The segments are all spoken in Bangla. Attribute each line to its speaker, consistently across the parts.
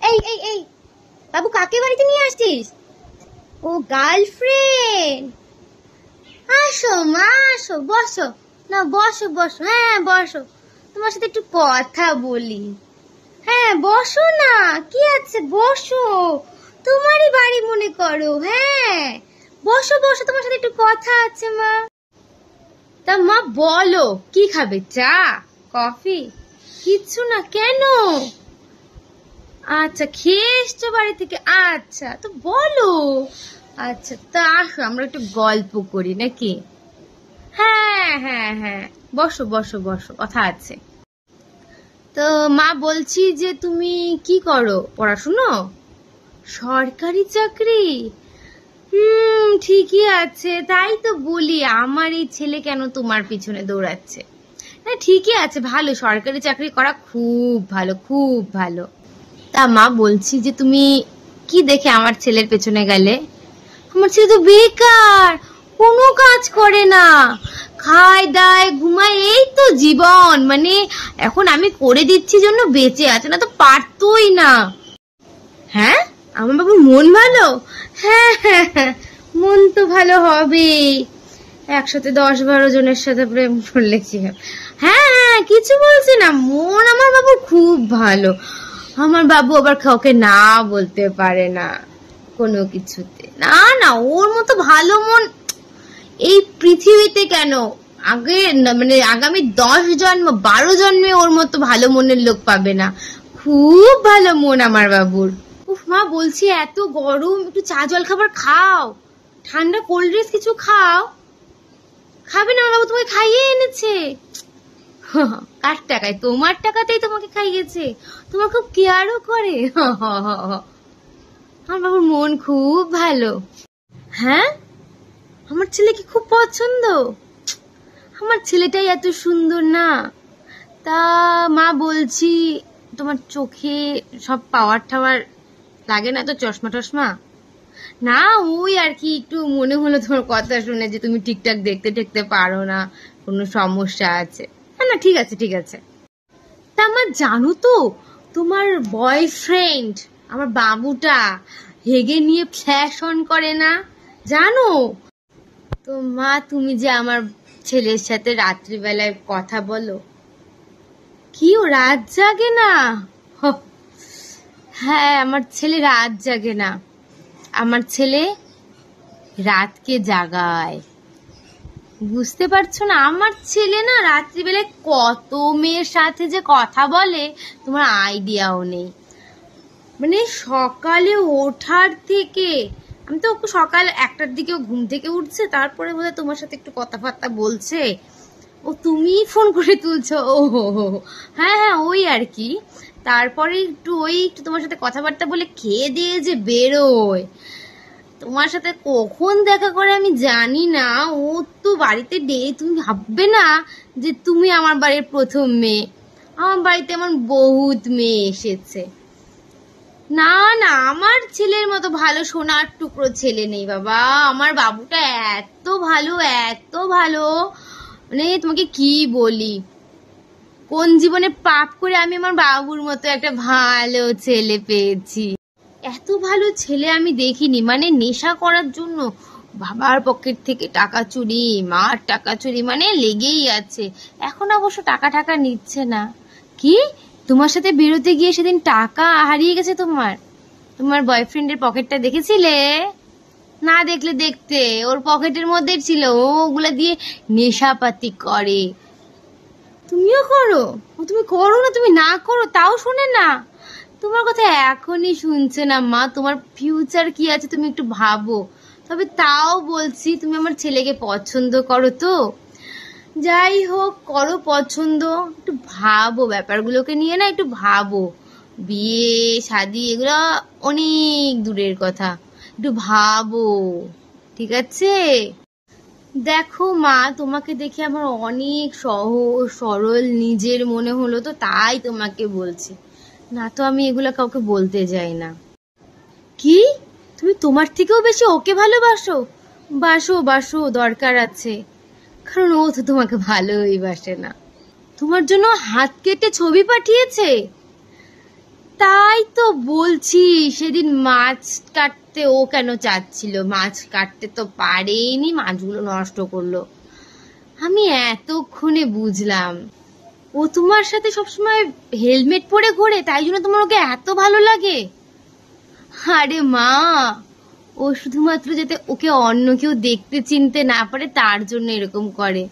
Speaker 1: এই এই এই বাবু, কাকে বাড়িতে নিয়ে আসছিস? ও গার্লফ্রেন্ড। আসো মা, আসো, বসো না, বসো বসো, হ্যাঁ বসো, তোমার সাথে একটু কথা বলি। হ্যাঁ বসো না, কি আছে, বসো, তোমারই বাড়ি মনে করো। হ্যাঁ বসো বসো, তোমার সাথে একটু কথা আছে মা। তা মা বলো, কি খাবে, চা, কফি? কিচ্ছু না, কেন? আচ্ছা, খেয়ে এসছো বাড়ি থেকে? আচ্ছা, তো বলো। আচ্ছা, তা আসো, আমরা একটু গল্প করি নাকি? হ্যাঁ হ্যাঁ হ্যাঁ, বসো বসো বসো, কথা আছে। তো মা, বলছি যে তুমি কি করো, পড়াশুনো? সরকারি চাকরি? ঠিকই আছে, তাই তো বলি আমার এই ছেলে কেন তোমার পিছনে দৌড়াচ্ছে। না ঠিকই আছে, ভালো, সরকারি চাকরি করা খুব ভালো, খুব ভালো। তা মা, বলছি যে তুমি কি দেখে আমার ছেলের পেছনে গেলে? আমার ছেলে তো বেকার, কোনো কাজ করে না, খায় দায় ঘুমায়, এই তো জীবন। মানে এখন আমি করে দিচ্ছি জন্য বেঁচে আছে, না তো পারতোই না। হ্যাঁ, আমার বাবুর মন ভালো? হ্যাঁ হ্যাঁ হ্যাঁ, মন তো ভালো হবে, একসাথে 10-12 জনের সাথে প্রেম করলে কি হবে? হ্যাঁ হ্যাঁ, কিছু বলছি না, মন আমার বাবুর খুব ভালো। আমার বাবু আবার কাউকে না বলতে পারে না কোনো কিছুতে। না না, ওর মতো ভালো মন এই পৃথিবীতে কেন, আগে মানে আগামী 10 জন্ম 12 জন্মে ওর মতো ভালো মনের লোক পাবে না। খুব ভালো মন আমার বাবুর। উফ মা, বলছি এত গরম, একটু চা জল খাবার খাও, ঠান্ডা কোল্ড ড্রিঙ্কস কিছু খাও। খাবে না? আমার বাবু তোমাকে খাইয়ে এনেছে। কার টাকায়? তোমার টাকাতেই তোমাকে খাইয়েছে, তোমার খুব কেয়ারও করে। আমার বাবুর মন খুব ভালো। হ্যাঁ, আমার ছেলেকে খুব পছন্দ। আমার ছেলেটাই এত সুন্দর না। তা মা, বলছি তোমার চোখে সব পাওয়ার টাওয়ার লাগে না তো, চশমা টশমা? না, ওই আর কি, একটু মনে হলো তোমার কথা শুনে যে তুমি ঠিকঠাক দেখতে টেকতে পারো না, কোনো সমস্যা আছে। না না, ঠিক আছে ঠিক আছে। তা আমার, জানো তো তোমার বয়ফ্রেন্ড আমার বাবুটা হেগে নিয়ে ফ্ল্যাশ অন করে না, জানো তো? মা, তুমি যে আমার ছেলের সাথে রাত্রিবেলায় কথা বলো, কি ও রাত জাগে না? হ্যাঁ, আমার ছেলে রাত জাগে না, আমার ছেলে রাতকে জাগায়। বুঝতে পারছো না? আমার ছেলে না রাত্রিবেলায় কত মেয়ের সাথে যে কথা বলে, তোমার আইডিয়াও নেই। মানে সকালে ওঠার থেকে, আমি তো ওকে সকাল 1টার দিকেও ঘুম থেকে উঠছে, তারপরে বোধহয় তোমার সাথে একটু কথাবার্তা বলছে, ও তুমি ফোন করে তুলছো। ও হ্যাঁ হ্যাঁ, ওই আর কি। তারপরে একটু তোমার সাথে কথাবার্তা বলে খেয়ে দিয়ে যে বেরোয়, তোমার সাথে কখন দেখা করে আমি জানি না। ও তো বাড়িতে তুমি ভাববে না যে তুমি আমার বাড়ির প্রথম মেয়ে, আমার বাড়িতে এমন বহুত মেয়ে এসেছে। না না, আমার ছেলের মতো ভালো সোনার টুকরো ছেলে নেই বাবা। আমার বাবুটা এত ভালো, এত ভালো, মানে তোমাকে কি বলি, কোন জীবনে পাপ করে আমি আমার বাবুর মতো একটা ভালো ছেলে পেয়েছি। এত ভালো ছেলে আমি দেখিনি। মানে নেশা করার জন্য বাবার পকেট থেকে টাকা চুরি, মার টাকা চুরি, মানে লেগেই আছে। এখন অবশ্য টাকা নিচ্ছে না। কি, তোমার সাথে বেরোতে গিয়ে সেদিন টাকা হারিয়ে গেছে তোমার বয়ফ্রেন্ডের পকেটটা দেখেছিলে? না দেখলে দেখতে, ওর পকেটের মধ্যে ছিল, ওগুলা দিয়ে নেশাপাতি করে। তুমিও করো? তুমি করো না, তুমি না করো তাও শোনে না। তোমার কথা এখনই শুনছে না মা, তোমার ফিউচার কি আছে তুমি একটু ভাবো। তবে তাও বলছি, তুমি আমার ছেলেকে পছন্দ করো তো? যাই হোক, করো পছন্দ, একটু ভাবো ব্যাপারগুলোকে নিয়ে, না একটু ভাবো। বিয়ে শাদী এগুলো অনেক দূরের কথা, একটু ভাবো, ঠিক আছে? দেখো মা, তোমাকে দেখে আমার অনেক সহজ সরল নিজের মনে হলো, তো তাই তোমাকে বলছি, না তো আমি এগুলো কাউকে বলতে যাই না। কি, তুমি তোমার থেকেও বেশি ওকে ভালোবাসো? বাসো বাসো, দরকার আছে, কারণ ও তো তোমাকে ভালোই বাসে না। তোমার জন্য হাত কেটে ছবি পাঠিয়েছে? তাই তো বলছি, সেদিন মাছ কাটতে ও কেন চাচ্ছিল, মাছ কাটতে তো পারেনি, মাছগুলো নষ্ট করলো। আমি এতক্ষণে বুঝলাম ও তোমার সাথে সবসময় হেলমেট পরে ঘোরে, তাই জন্য তোমার ওকে এত ভালো লাগে। আরে মা, ও শুধুমাত্র যাতে ওকে অন্য কেউ দেখতে চিনতে না পারে তার জন্য এরকম করে।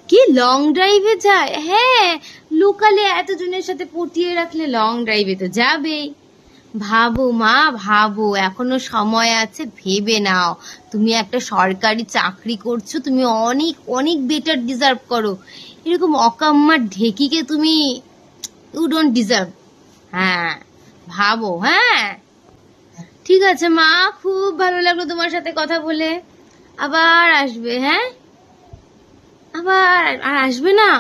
Speaker 1: কি লং ড্রাইভে যায়? হ্যাঁ, লোকালে এতজনের সাথে পটিয়ে রাখলে লং ড্রাইভে তো যাবেই। ভাবো মা, ভাবো, এখনো সময় আছে, ভেবে নাও। তুমি একটা সরকারি চাকরি করছো, তুমি অনেক অনেক বেটার ডিজার্ভ করো। এরকম অকাম্মার ঢেকিকে তুমি ইউ ডোন্ট ডিজার্ভ। হ্যাঁ, ভাবো। হ্যাঁ, ঠিক আছে মা, খুব ভালো লাগলো তোমার সাথে কথা বলে। আবার আসবে? হ্যাঁ, আবার আর আসবে না?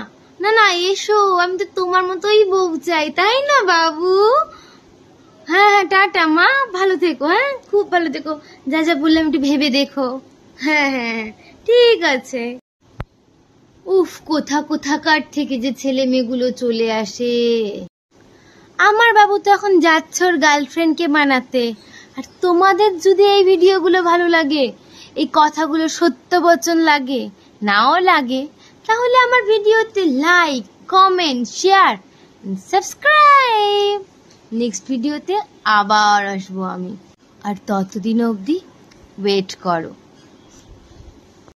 Speaker 1: না না, এসো, আমি তো তোমার মতোই বউ চাই, তাই না বাবু? হ্যাঁ হ্যাঁ, টাটা মা, ভালো থেকো। হ্যাঁ, খুব ভালো থেকো। যা যা বললাম একটু ভেবে দেখো। হ্যাঁ হ্যাঁ, ঠিক আছে। উফ, কোথাকার থেকে যে ছেলে মেয়েগুলো চলে আসে। আমার বাবু তো এখন যাচ্ছে ওর গার্লফ্রেন্ডকে মানাতে। আর তোমাদের যদি এই ভিডিওগুলো ভালো লাগে, এই কথাগুলো সত্য বচন লাগে, নাও লাগে, তাহলে আমার ভিডিওতে like, comment, share, subscribe. Next ভিডিওতে আবার আসবো আমি, আর ততদিন অবধি ওয়েট করো।